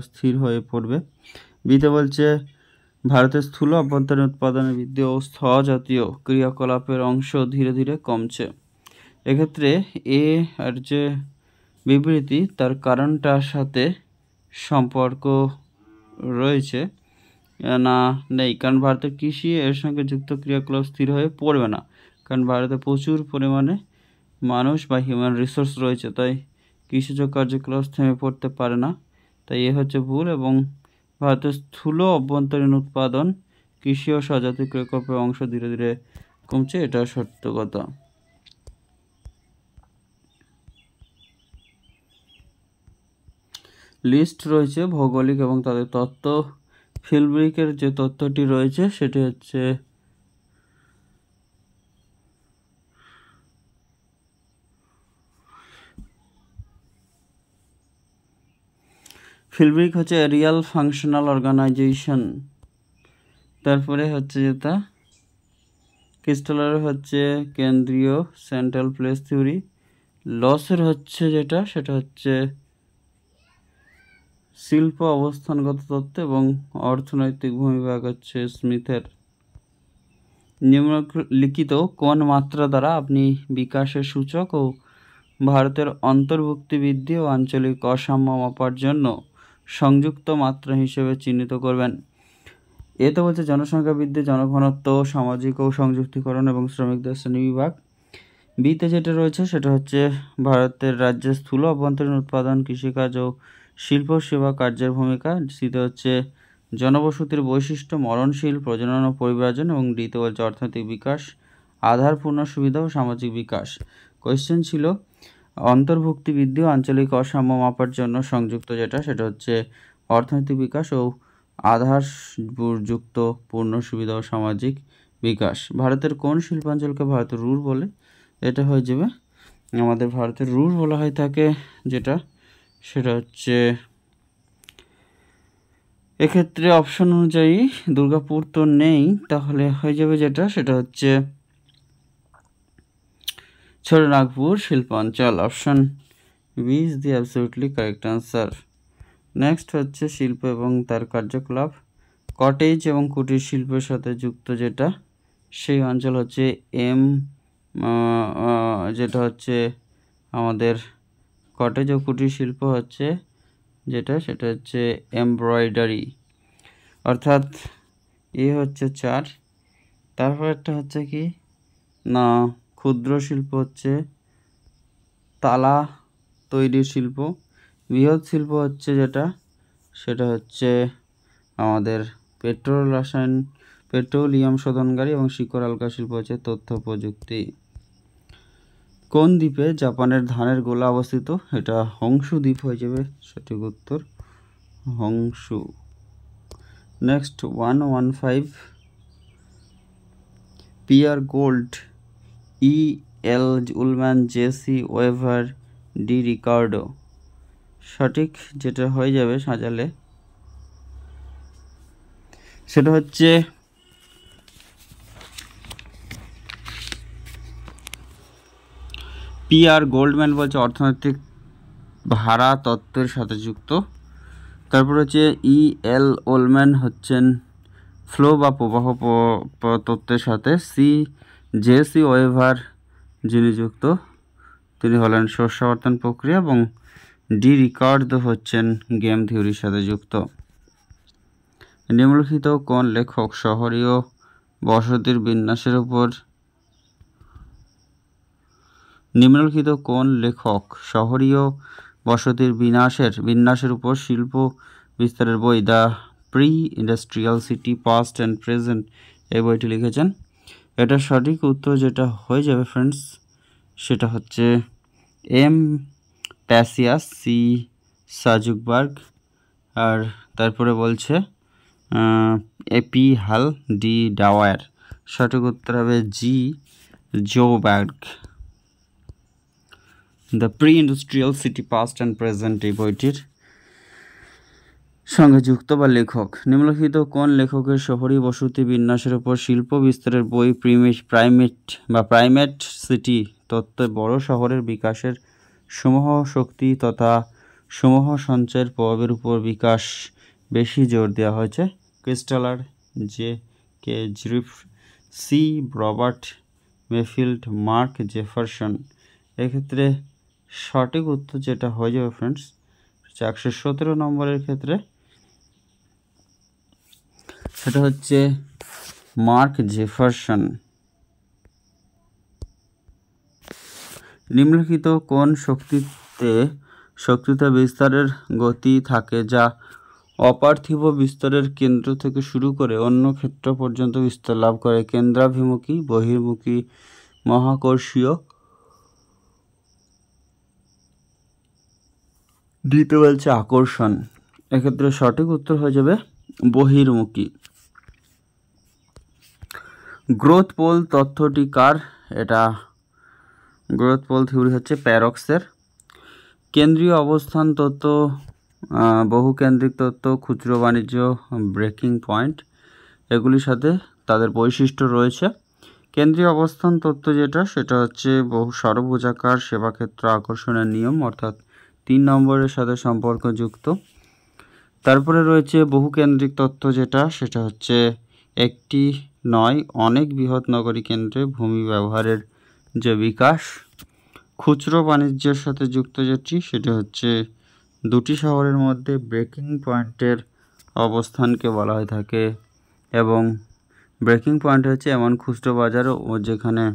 স্থির হয়ে পড়বে। বিতে বলছে ভারতের স্থূল অভ্যন্তরীণ উৎপাদনের বৃদ্ধি ও স্থজাতীয় ক্রিয়াকলাপের অংশ ধীরে ধীরে কমছে। এক্ষেত্রে এ আর যে বিবৃতি তার কারণটার সাথে সম্পর্ক রয়েছে না নেই, কারণ ভারতের কৃষি এর সঙ্গে যুক্ত ক্রিয়াকলাপ স্থির হয়ে পড়বে না, কারণ ভারতে প্রচুর পরিমাণে মানুষ বা হিউম্যান রিসোর্স রয়েছে, তাই কৃষিজ কার্যকলাপ থেমে পড়তে পারে না। তাই এ হচ্ছে ভুল, এবং ভারতের স্থূল অভ্যন্তরীণ উৎপাদন কৃষি ও স্বজাতীয় ক্রিয়াকলাপের অংশ ধীরে ধীরে কমছে, এটা সত্য কথা। লিস্ট রয়েছে ভৌগোলিক এবং তাদের তত্ত্ব। ফিলব্রিকের যে তত্ত্বটি রয়েছে সেটি হচ্ছে ফিলব্রিক হচ্ছে এরিয়াল ফাংশনাল অর্গানাইজেশন। তারপরে হচ্ছে যেটা ক্রিস্টালার হচ্ছে কেন্দ্রীয় সেন্ট্রাল প্লেস থিওরি। লসের হচ্ছে যেটা সেটা হচ্ছে শিল্প অবস্থানগত তত্ত্ব এবং অর্থনৈতিক ভূমিভাগ হচ্ছে স্মিথের। নিম্নলিখিত কোন মাত্রা দ্বারা আপনি বিকাশের সূচক ও ভারতের অন্তর্ভুক্তি বৃদ্ধি ও আঞ্চলিক অসাম্য মাপার জন্য সংযুক্ত মাত্রা হিসেবে চিহ্নিত করবেন? এতে বলছে জনসংখ্যা বৃদ্ধি, জনঘনত্ব, সামাজিক ও সংযুক্তিকরণ এবং শ্রমিকদের শ্রেণীবিভাগ। বিতে যেটা রয়েছে সেটা হচ্ছে ভারতের রাজ্যের স্থূল অভ্যন্তরীণ উৎপাদন, কৃষিকাজ ও শিল্প সেবা কার্যের ভূমিকা। সিতে হচ্ছে জনবসতির বৈশিষ্ট্য, মরণশীল, প্রজনন ও পরিব্রাজন। এবং ডিতে বলছে অর্থনৈতিক বিকাশ, আধারপূর্ণ সুবিধা ও সামাজিক বিকাশ। কোয়েশ্চেন ছিল অন্তর্ভুক্তি বৃদ্ধি ও আঞ্চলিক অসাম্য মাপার জন্য সংযুক্ত যেটা সেটা হচ্ছে অর্থনৈতিক বিকাশ ও আধারযুক্ত পূর্ণ সুবিধা ও সামাজিক বিকাশ। ভারতের কোন শিল্পাঞ্চলকে ভারতের রুর বলে? এটা হয়ে যাবে আমাদের ভারতের রুর বলা হয় থাকে যেটা সেটা হচ্ছে এক্ষেত্রে অপশন অনুযায়ী দুর্গাপুর তো নেই, তাহলে হয়ে যাবে যেটা সেটা হচ্ছে ছোটনাগপুর শিল্পাঞ্চল। Option B is the absolutely correct answer. Next হচ্ছে শিল্প এবং তার কার্যকলাপ। কটেজ এবং কুটির শিল্পের সাথে যুক্ত যেটা সেই অঞ্চল হচ্ছে যেটা হচ্ছে আমাদের কটেজ ও কুটির শিল্প হচ্ছে যেটা সেটা হচ্ছে এমব্রয়ডারি, অর্থাৎ হচ্ছে 4। তারপর একটা হচ্ছে কি না ক্ষুদ্র শিল্প হচ্ছে তালা তৈরির শিল্প। বৃহৎ শিল্প হচ্ছে যেটা সেটা হচ্ছে আমাদের পেট্রোলিয়াম শোধনকারী এবং শিকড় আলগা শিল্প হচ্ছে তথ্য প্রযুক্তি। কোন দ্বীপে জাপানের ধানের গোলা অবস্থিত? এটা হংসু দ্বীপ হয়ে যাবে সঠিক উত্তর, হংসু। নেক্সট 115 পিয়ার গোল্ড, এল উলম্যান, জেসি ওয়েভার, ডি রিকার্ডো। সঠিক যেটা হয়ে যাবে সাজালে সেটা হচ্ছে পিয়ার গোল্ডম্যান বলছে অর্থনৈতিক ভাড়া তত্ত্বের সাথে যুক্ত। তারপর হচ্ছে এল ওলম্যান হচ্ছেন ফ্লো বা প্রবাহ তত্ত্বের সাথে। জেসি ওয়েভার যিনি যুক্ত তিনি হলেন শস্যাবর্তন প্রক্রিয়া। এবং ডি রিকার্ডো হচ্ছেন গেম থিওরির সাথে যুক্ত। নিম্নলিখিত কোন লেখক শহরীয় বসতির বিন্যাসের উপর শহরীয় বসতির বিন্যাসের উপর শিল্প বিস্তারের বই the preindustrial city past and present এই বইটি লিখেছেন? এটা সঠিক উত্তর যেটা হয়ে যাবে ফ্রেন্ডস সেটা হচ্ছে এম প্যাসিয়াস, সি সাজুকবার্গ, আর তারপরে বলছে এপি হাল, ডি ডাওয়ার। সঠিক উত্তর হবে Sjoberg. The preindustrial city past and present এই বইটির সঙ্গে যুক্ত বা লেখক। নিম্নলিখিত কোন লেখকের শহরী বসতি বিন্যাসের উপর শিল্প বিস্তারের বই প্রাইমেট সিটি তত্ত্বে বড় শহরের বিকাশের সমূহ শক্তি তথা সমূহ সঞ্চয়ের প্রভাবের উপর বিকাশ বেশি জোর দেওয়া হয়েছে? Christaller, J K Zarif, C Robert Mayfield, Mark Jefferson. এক্ষেত্রে সঠিক উত্তর যেটা হয়ে যাবে ফ্রেন্ডস 117 নম্বরের ক্ষেত্রে সেটা হচ্ছে মার্ক জেফারসন। নিম্নলিখিত কোন শক্তিতে বিস্তারের গতি থাকে যা অপার্থিব বিস্তারের কেন্দ্র থেকে শুরু করে অন্য ক্ষেত্র পর্যন্ত বিস্তার লাভ করে? কেন্দ্রাভিমুখী, বহির্মুখী, মহাকর্ষীয় ডিতে বলছে আকর্ষণ, এক্ষেত্রে সঠিক উত্তর হয়ে যাবে বহির্মুখী। গ্রোথ পোল তথ্যটি কার? এটা গ্রোথ পোল থিওরি হচ্ছে প্যারক্সের। কেন্দ্রীয় অবস্থান তত্ত্ব, বহুকেন্দ্রিক তত্ত্ব, খুচরো বাণিজ্য, ব্রেকিং পয়েন্ট, এগুলির সাথে তাদের বৈশিষ্ট্য রয়েছে। কেন্দ্রীয় অবস্থান তত্ত্ব যেটা, সেটা হচ্ছে বহু ষড়ভুজাকার সেবাক্ষেত্র আকর্ষণের নিয়ম, অর্থাৎ 3 নম্বরের সাথে সম্পর্কযুক্ত। তারপরে রয়েছে বহুকেন্দ্রিক তত্ত্ব যেটা, সেটা হচ্ছে একটি নয় অনেক বৃহৎ নগরী কেন্দ্রে ভূমি ব্যবহারের যে বিকাশ। খুচরো বাণিজ্যের সাথে যুক্ত যেটি, সেটা হচ্ছে দুটি শহরের মধ্যে ব্রেকিং পয়েন্টের অবস্থানকে বলা হয়ে থাকে, এবং ব্রেকিং পয়েন্ট হচ্ছে এমন খুচরো বাজার ও যেখানে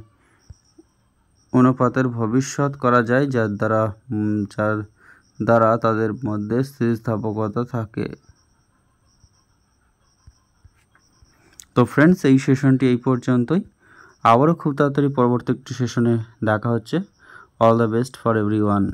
অনুপাতের ভবিষ্যৎ করা যায় যার দ্বারা তাদের মধ্যে স্থিতিস্থাপকতা থাকে। তো ফ্রেন্ডস, এই সেশনটি এই পর্যন্তই। আবারও খুব তাড়াতাড়ি পরবর্তী একটি সেশনে দেখা হচ্ছে। All the best for everyone.